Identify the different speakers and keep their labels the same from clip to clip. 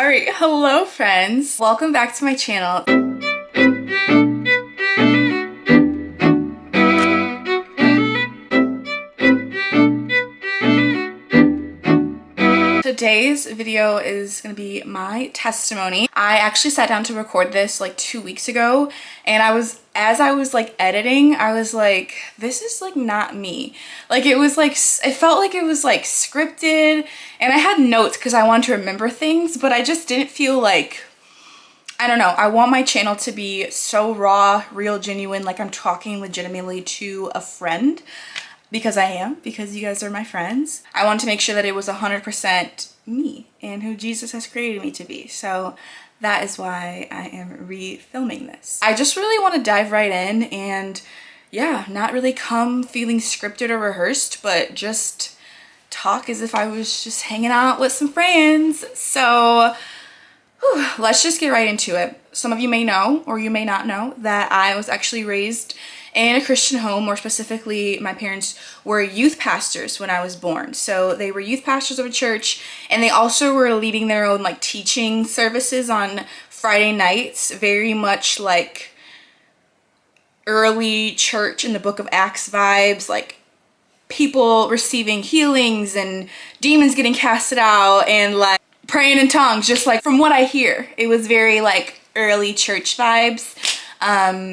Speaker 1: All right, hello friends. Welcome back to my channel. Today's video is gonna be my testimony. I actually sat down to record this like 2 weeks ago, and as I was like editing, I was like, this is like not me. Like it felt like it was like scripted, and I had notes because I wanted to remember things, but I just didn't feel like, I don't know, I want my channel to be so raw, real, genuine, like I'm talking legitimately to a friend. Because I am, because you guys are my friends. I wanted to make sure that it was 100% me and who Jesus has created me to be. So that is why I am refilming this. I just really want to dive right in and yeah, not really come feeling scripted or rehearsed, but just talk as if I was just hanging out with some friends. So let's just get right into it. Some of you may know, or you may not know, that I was actually raised in a Christian home. More specifically, my parents were youth pastors when I was born. So they were youth pastors of a church, and they also were leading their own like teaching services on Friday nights, very much like early church in the book of Acts vibes, like people receiving healings and demons getting casted out and like praying in tongues. Just like from what I hear, it was very like early church vibes,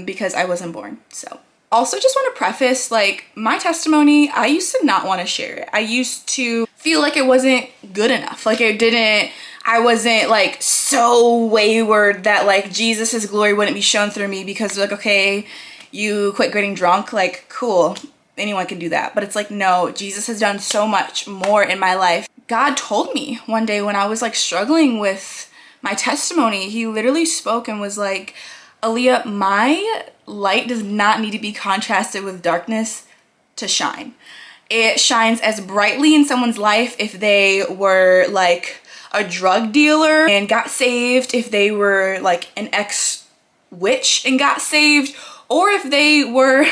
Speaker 1: because I wasn't born. So also just want to preface, like, my testimony, I used to not want to share it. I used to feel like it wasn't good enough. Like I wasn't like so wayward that like Jesus's glory wouldn't be shown through me because like, okay, you quit getting drunk, like cool, anyone can do that. But it's like, no, Jesus has done so much more in my life. God told me one day when I was like struggling with my testimony, he literally spoke and was like, Alia, my light does not need to be contrasted with darkness to shine. It shines as brightly in someone's life if they were like a drug dealer and got saved, if they were like an ex-witch and got saved, or if they were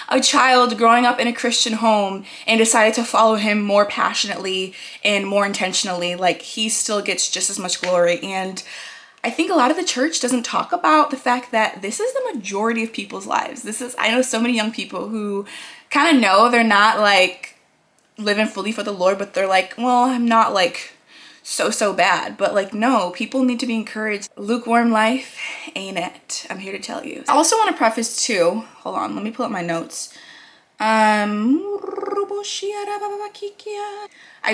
Speaker 1: a child growing up in a Christian home and decided to follow him more passionately and more intentionally. Like, he still gets just as much glory. And I think a lot of the church doesn't talk about the fact that this is the majority of people's lives. I know so many young people who kind of know they're not like living fully for the Lord, but they're like, well, I'm not like so bad. But like, no, people need to be encouraged. Lukewarm life ain't it. I'm here to tell you. I also want to preface too, hold on, let me pull up my notes. I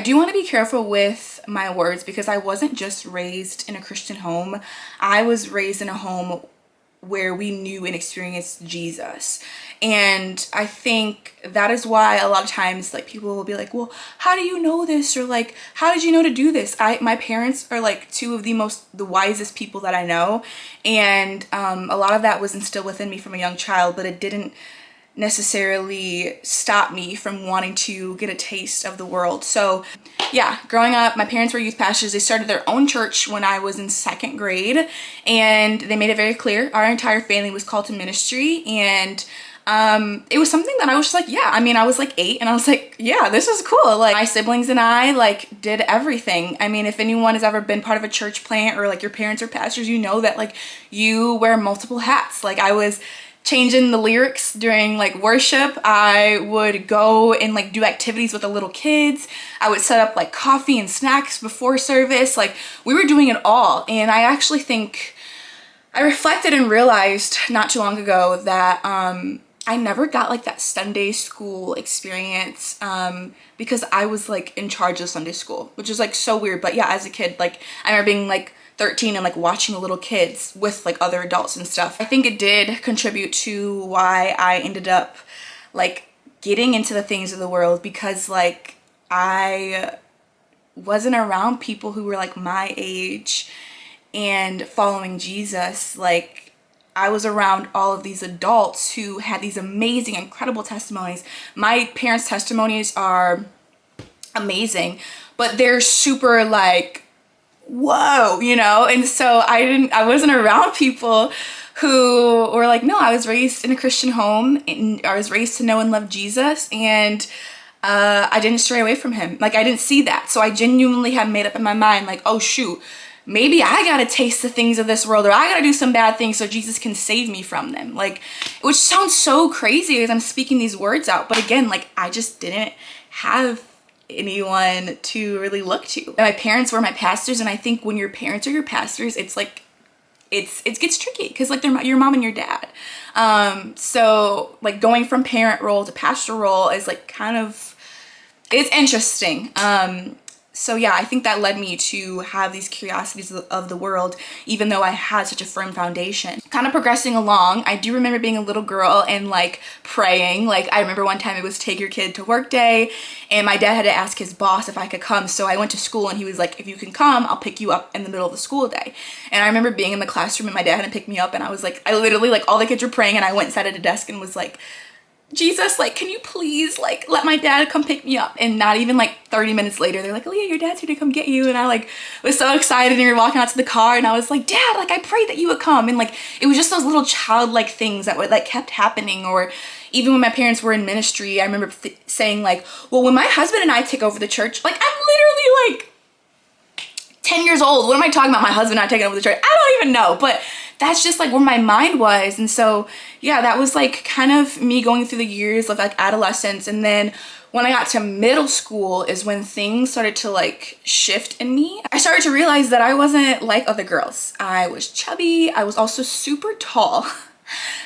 Speaker 1: do want to be careful with my words because I wasn't just raised in a Christian home. I was raised in a home where we knew and experienced Jesus. And I think that is why a lot of times like people will be like, well, how do you know this? Or like, how did you know to do this? My parents are like two of the wisest people that I know. And a lot of that was instilled within me from a young child, but it didn't necessarily stop me from wanting to get a taste of the world. So yeah, growing up, my parents were youth pastors. They started their own church when I was in 2nd grade, and they made it very clear our entire family was called to ministry. And it was something that I was just like, yeah, I mean, I was like 8 and I was like, yeah, this is cool. Like, my siblings and I like did everything. I mean, if anyone has ever been part of a church plant or like your parents are pastors, you know that like you wear multiple hats. Like, I was changing the lyrics during like worship. I would go and like do activities with the little kids. I would set up like coffee and snacks before service. Like, we were doing it all. And I actually think I reflected and realized not too long ago that I never got like that Sunday school experience because I was like in charge of Sunday school, which is like so weird. But yeah, as a kid, like I remember being like 13 and like watching the little kids with like other adults and stuff. I think it did contribute to why I ended up like getting into the things of the world, because like I wasn't around people who were like my age and following Jesus. Like, I was around all of these adults who had these amazing, incredible testimonies. My parents' testimonies are amazing, but they're super like, whoa, you know? And so I wasn't around people who were like, no, I was raised in a Christian home and I was raised to know and love Jesus, and I didn't stray away from him. Like, I didn't see that. So I genuinely had made up in my mind like, oh shoot, maybe I gotta taste the things of this world, or I gotta do some bad things so Jesus can save me from them. Like, which sounds so crazy as I'm speaking these words out. But again, like, I just didn't have anyone to really look to. And my parents were my pastors, and I think when your parents are your pastors, it's like, it gets tricky because like they're your mom and your dad. So like going from parent role to pastor role is like kind of, it's interesting. So yeah, I think that led me to have these curiosities of the world, even though I had such a firm foundation. Kind of progressing along, I do remember being a little girl and like praying. Like I remember one time it was take your kid to work day, and my dad had to ask his boss if I could come. So I went to school and he was like, if you can come, I'll pick you up in the middle of the school day. And I remember being in the classroom and my dad had to pick me up, and I was like, I literally, like, all the kids were praying, and I went and sat at a desk and was like, Jesus, like, can you please, like, let my dad come pick me up? And not even, like, 30 minutes later, they're like, Alia, your dad's here to come get you. And I, like, was so excited, and we were walking out to the car, and I was like, Dad, like, I prayed that you would come. And, like, it was just those little childlike things that would, like, kept happening. Or even when my parents were in ministry, I remember saying, like, well, when my husband and I take over the church, like, I'm literally, like, 10 years old. What am I talking about? My husband not taking over the church? I don't even know. But that's just like where my mind was. And so yeah, that was like kind of me going through the years of like adolescence. And then when I got to middle school is when things started to like shift in me. I started to realize that I wasn't like other girls. I was chubby. I was also super tall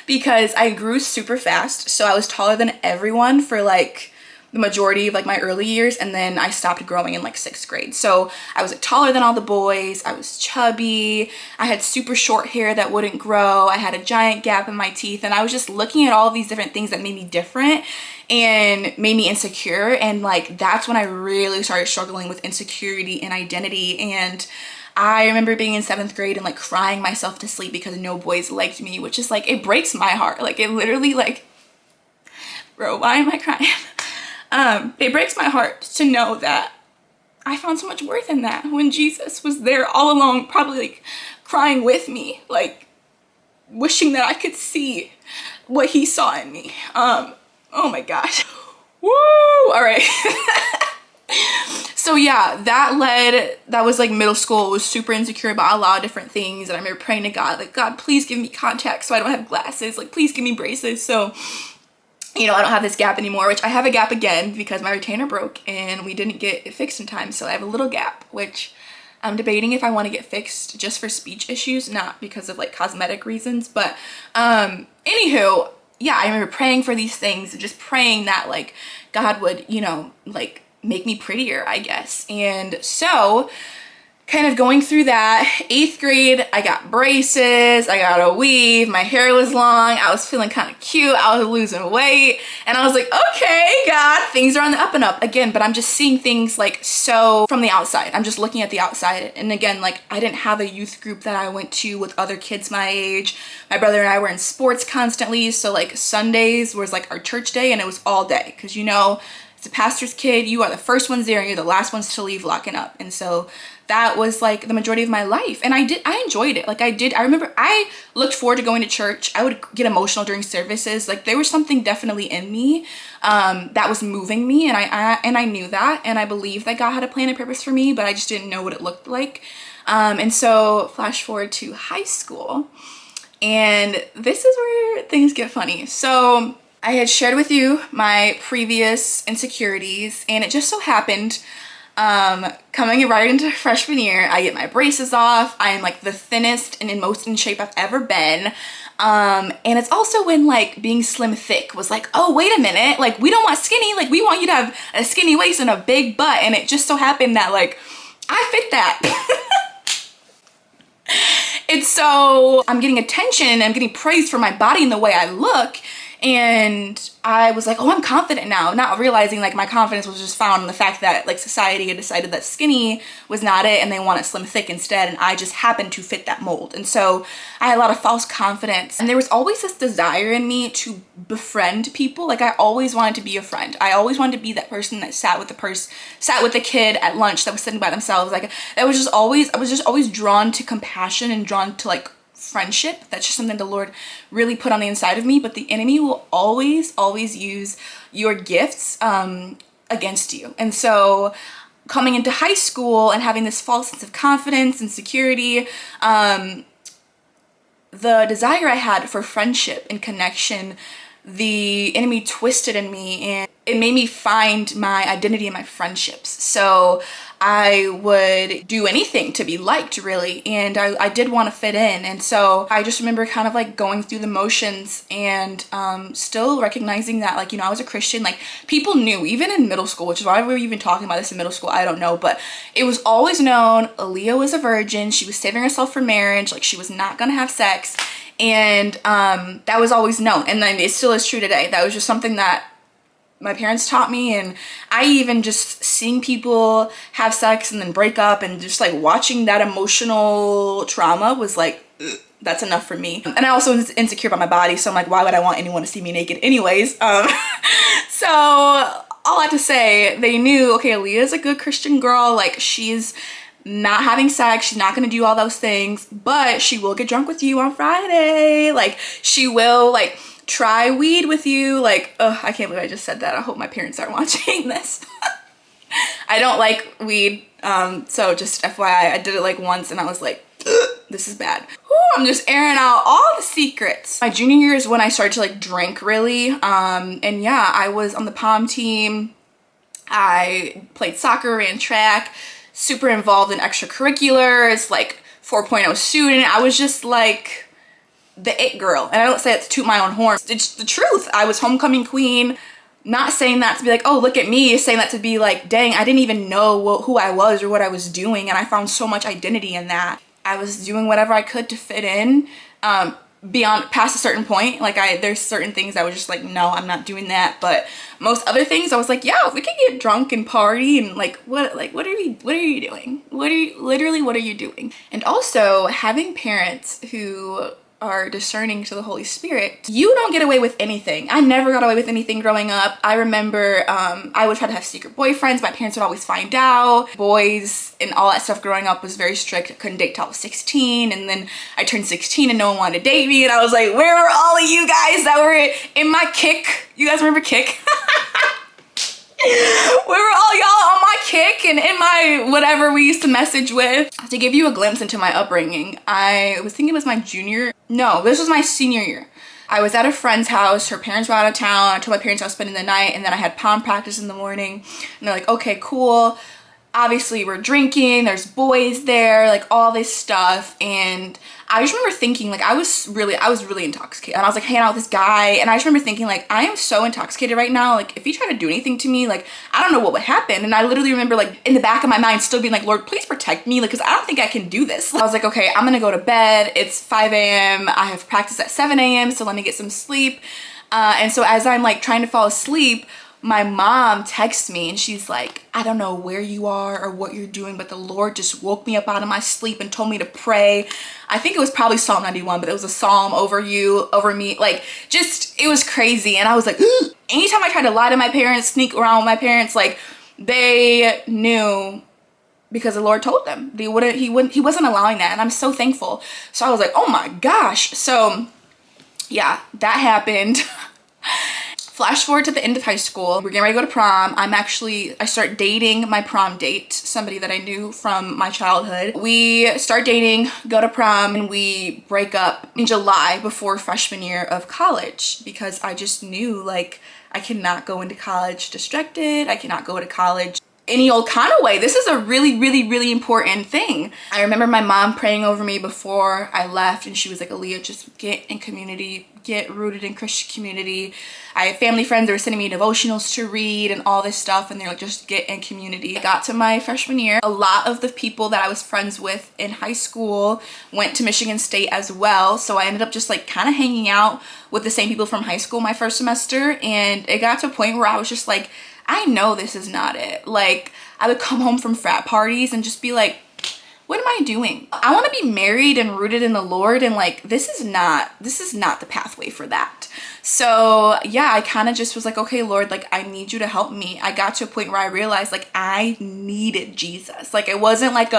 Speaker 1: because I grew super fast. So I was taller than everyone for like the majority of like my early years, and then I stopped growing in like 6th grade. So I was like taller than all the boys. I was chubby. I had super short hair that wouldn't grow. I had a giant gap in my teeth, and I was just looking at all these different things that made me different and made me insecure. And like that's when I really started struggling with insecurity and identity. And I remember being in 7th grade and like crying myself to sleep because no boys liked me, which is like, it breaks my heart. Like it literally, like, bro, why am I crying? It breaks my heart to know that I found so much worth in that when Jesus was there all along, probably like crying with me, like wishing that I could see what he saw in me. Oh my gosh. Woo! All right. So yeah, that was like middle school. I was super insecure about a lot of different things. And I remember praying to God, like, God, please give me contacts so I don't have glasses. Like, please give me braces. So you know, I don't have this gap anymore, which I have a gap again because my retainer broke and we didn't get it fixed in time. So I have a little gap, which I'm debating if I want to get fixed just for speech issues, not because of like cosmetic reasons. But anywho, yeah, I remember praying for these things and just praying that like God would, you know, like make me prettier, I guess. And so kind of going through that, 8th grade, I got braces, I got a weave, my hair was long, I was feeling kind of cute, I was losing weight, and I was like, okay, God, things are on the up and up again. But I'm just seeing things like so from the outside. I'm just looking at the outside. And again, like I didn't have a youth group that I went to with other kids my age. My brother and I were in sports constantly, so like Sundays was like our church day, and it was all day because, you know, as a pastor's kid, you are the first ones there and you're the last ones to leave locking up. And so that was like the majority of my life. And I enjoyed it. Like I remember I looked forward to going to church. I would get emotional during services. Like there was something definitely in me that was moving me. And I knew that. And I believed that God had a plan and purpose for me, but I just didn't know what it looked like. And so flash forward to high school. And this is where things get funny. So I had shared with you my previous insecurities, and it just so happened coming right into freshman year, I get my braces off. I am like the thinnest and in most in shape I've ever been. And it's also when like being slim thick was like, oh, wait a minute, like we don't want skinny, like we want you to have a skinny waist and a big butt. And it just so happened that like I fit that. And so I'm getting attention, I'm getting praised for my body and the way I look. And I was like, oh, I'm confident now, not realizing like my confidence was just found in the fact that like society had decided that skinny was not it and they want it slim thick instead, and I just happened to fit that mold. And so I had a lot of false confidence, and there was always this desire in me to befriend people. Like I always wanted to be a friend. I always wanted to be that person that sat with the kid at lunch that was sitting by themselves. Like I was just always drawn to compassion and drawn to like friendship. That's just something the Lord really put on the inside of me. But the enemy will always use your gifts against you. And so coming into high school and having this false sense of confidence and security, the desire I had for friendship and connection, the enemy twisted in me, and it made me find my identity in my friendships. So I would do anything to be liked, really, and I did want to fit in. And so I just remember kind of like going through the motions and still recognizing that, like, you know, I was a Christian. Like, people knew, even in middle school, which is why we were even talking about this in middle school, I don't know, but it was always known Alia was a virgin. She was saving herself for marriage. Like, she was not gonna have sex. And that was always known, and then it still is true today. That was just something that my parents taught me. And I even just seeing people have sex and then break up and just like watching that emotional trauma was like, ugh, that's enough for me. And I also was insecure about my body, so I'm like, why would I want anyone to see me naked anyways? So all I have to say, they knew, okay, Alia's a good Christian girl. Like, she's not having sex, she's not gonna do all those things, but she will get drunk with you on Friday. Like, she will like try weed with you. Like, oh, I can't believe I just said that. I hope my parents aren't watching this. I don't like weed, so just FYI, I did it like once and I was like, this is bad. Whew, I'm just airing out all the secrets. My junior year is when I started to like drink, really. And yeah, I was on the pom team. I played soccer, ran track, super involved in extracurriculars, like 4.0 student. I was just like the it girl. And I don't say that to toot my own horn. It's the truth. I was homecoming queen. Not saying that to be like, oh, look at me. Saying that to be like, dang, I didn't even know who I was or what I was doing. And I found so much identity in that. I was doing whatever I could to fit in, beyond past a certain point. Like, there's certain things I was just like, no, I'm not doing that. But most other things I was like, yeah, we can get drunk and party and like what are you doing? What are you doing? And also having parents who are discerning to the Holy Spirit, you don't get away with anything. I never got away with anything growing up. I remember I would try to have secret boyfriends. My parents would always find out. Boys and all that stuff growing up was very strict. I couldn't date till I was 16, and then I turned 16 and no one wanted to date me, and I was like, where were all of you guys that were in my Kick? You guys remember Kick? Where were all y'all on my Kick and in my whatever we used to message with? To give you a glimpse into my upbringing, I was thinking it was my this was my senior year. I was at a friend's house. Her parents were out of town. I told my parents I was spending the night, and then I had pom practice in the morning. And they're like, okay, cool. Obviously we're drinking, there's boys there, like all this stuff. And I just remember thinking, like, I was really intoxicated, and I was like hanging out with this guy, and I just remember thinking, like, I am so intoxicated right now. Like, if he tried to do anything to me, like, I don't know what would happen. And I literally remember, like, in the back of my mind still being like, Lord, please protect me, like, because I don't think I can do this. I was like, okay, I'm gonna go to bed. It's 5 a.m. I have practice at 7 a.m. so let me get some sleep. And so as I'm like trying to fall asleep, my mom texts me and she's like, I don't know where you are or what you're doing, but the Lord just woke me up out of my sleep and told me to pray. I think it was probably Psalm 91, but it was a psalm over me. Like, just, it was crazy. And I was like, ugh. Anytime I tried to lie to my parents, sneak around with my parents, like, they knew because the Lord told them. He wasn't allowing that. And I'm so thankful. So I was like, oh my gosh. So yeah, that happened. Flash forward to the end of high school. We're getting ready to go to prom. I start dating my prom date, somebody that I knew from my childhood. We start dating, go to prom, and we break up in July before freshman year of college, because I just knew, like, I cannot go into college distracted. I cannot go to college any old kind of way. This is a really, really, really important thing. I remember my mom praying over me before I left, and she was like, Alia, just get in community, get rooted in Christian community. I have family friends that were sending me devotionals to read and all this stuff, and they're like, just get in community. I got to my freshman year. A lot of the people that I was friends with in high school went to Michigan State as well, so I ended up just like kind of hanging out with the same people from high school my first semester, and it got to a point where I was just like, I know this is not it. Like, I would come home from frat parties and just be like, what am I doing? I want to be married and rooted in the Lord, and like, this is not the pathway for that. So yeah, I kind of just was like, okay, Lord, like, I need you to help me. I got to a point where I realized, like, I needed Jesus. Like, it wasn't like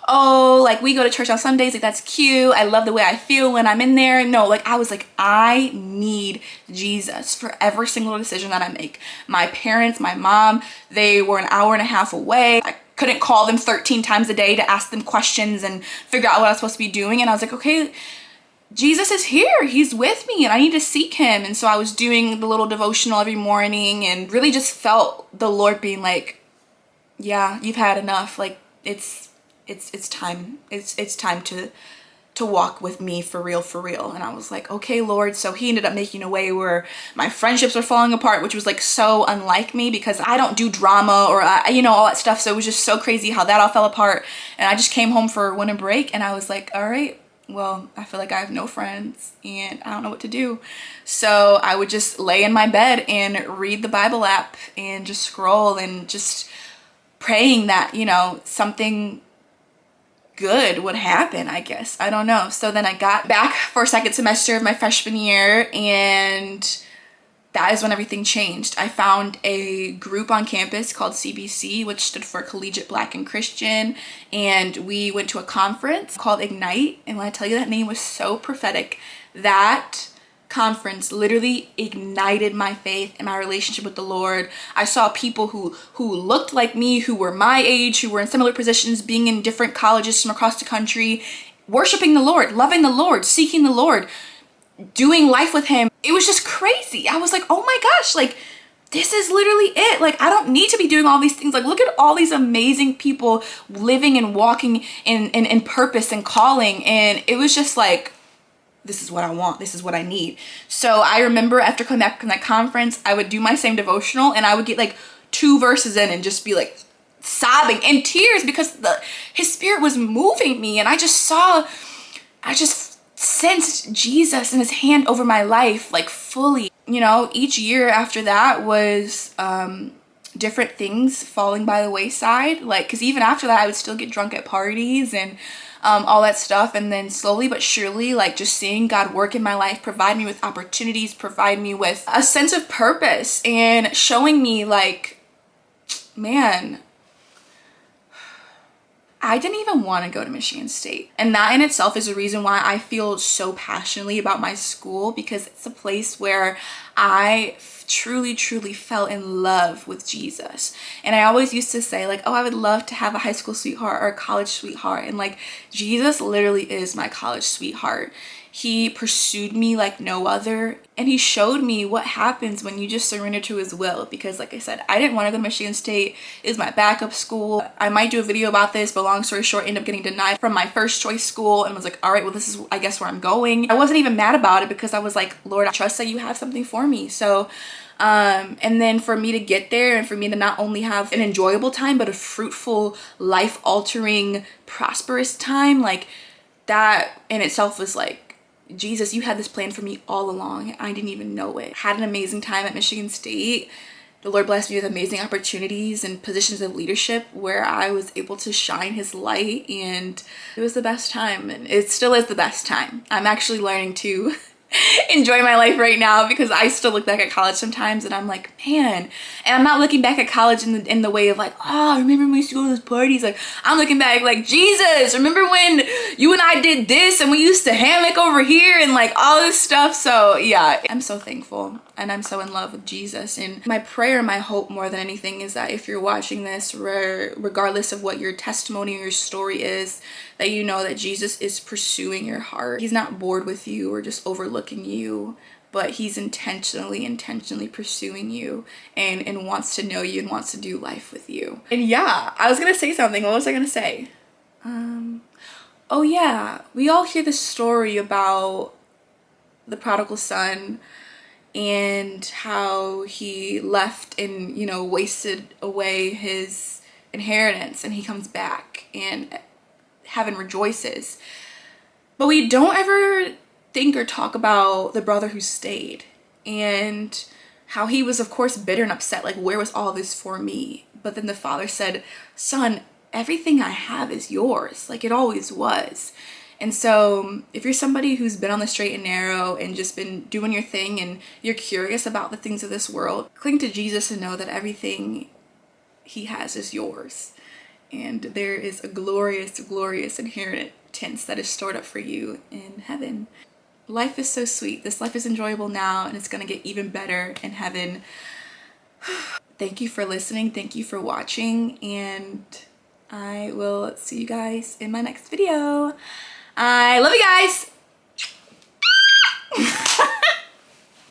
Speaker 1: oh, like, we go to church on Sundays, like, that's cute, I love the way I feel when I'm in there. No, like, I was like, I need Jesus for every single decision that I make. My parents, my mom, they were an hour and a half away. I couldn't call them 13 times a day to ask them questions and figure out what I was supposed to be doing. And I was like, okay, Jesus is here, he's with me, and I need to seek him. And so I was doing the little devotional every morning and really just felt the Lord being like, yeah, you've had enough. Like it's time. It's time to walk with me for real, for real. And I was like, okay, Lord. So he ended up making a way where my friendships were falling apart, which was like so unlike me because I don't do drama or, you know, all that stuff. So it was just so crazy how that all fell apart. And I just came home for winter break and I was like, all right, well, I feel like I have no friends and I don't know what to do. So I would just lay in my bed and read the Bible app and just scroll and just praying that, you know, something good would happen, I guess. I don't know. So then I got back for second semester of my freshman year, and that is when everything changed. I found a group on campus called CBC, which stood for Collegiate Black and Christian, and we went to a conference called Ignite. And when I tell you that name was so prophetic, that conference literally ignited my faith and my relationship with the Lord. I saw people who looked like me, who were my age, who were in similar positions, being in different colleges from across the country, worshiping the Lord, loving the Lord, seeking the Lord, doing life with him. It was just crazy. I was like, oh my gosh, like this is literally it. Like I don't need to be doing all these things. Like look at all these amazing people living and walking in purpose and calling. And it was just like, this is what I want. This is what I need. So I remember after coming back from that conference, I would do my same devotional and I would get like 2 verses in and just be like sobbing in tears because his spirit was moving me. And I just sensed Jesus and his hand over my life, like fully. You know, each year after that was different things falling by the wayside. Like, cause even after that, I would still get drunk at parties and all that stuff. And then slowly but surely, like just seeing God work in my life, provide me with opportunities, provide me with a sense of purpose and showing me like, man, I didn't even want to go to Michigan State. And that in itself is a reason why I feel so passionately about my school, because it's a place where I truly fell in love with Jesus. And I always used to say like, oh, I would love to have a high school sweetheart or a college sweetheart. And like, Jesus literally is my college sweetheart. He pursued me like no other, and he showed me what happens when you just surrender to his will. Because like I said, I didn't want to go to Michigan State. It was my backup school. I might do a video about this, but long story short, ended up getting denied from my first choice school and was like, all right, well, this is, I guess, where I'm going. I wasn't even mad about it because I was like, Lord, I trust that you have something for me. So and then for me to get there and for me to not only have an enjoyable time, but a fruitful, life-altering, prosperous time, like that in itself was like, Jesus, you had this plan for me all along. I didn't even know it. Had an amazing time at Michigan State. The Lord blessed me with amazing opportunities and positions of leadership where I was able to shine his light, and it was the best time, and it still is the best time. I'm actually learning to enjoy my life right now because I still look back at college sometimes and I'm like, man. And I'm not looking back at college in the way of like, oh, remember when we used to go to those parties? Like, I'm looking back like, Jesus, remember when you and I did this and we used to hammock over here and like all this stuff. So yeah, I'm so thankful and I'm so in love with Jesus. And my prayer, my hope more than anything is that if you're watching this, regardless of what your testimony or your story is, that you know that Jesus is pursuing your heart. He's not bored with you or just overlooking you, but he's intentionally pursuing you and wants to know you and wants to do life with you. And yeah, I was gonna say something. What was I gonna say? Oh yeah, we all hear this story about the prodigal son and how he left and, you know, wasted away his inheritance, and he comes back and heaven rejoices. But we don't ever think or talk about the brother who stayed and how he was, of course, bitter and upset. Like, where was all this for me? But then the father said, son, everything I have is yours. Like, it always was. And so if you're somebody who's been on the straight and narrow and just been doing your thing and you're curious about the things of this world, cling to Jesus and know that everything he has is yours. And there is a glorious inheritance that is stored up for you in heaven. Life is so sweet. This life is enjoyable now, and it's going to get even better in heaven. Thank you for listening. Thank you for watching. And I will see you guys in my next video. I love you guys.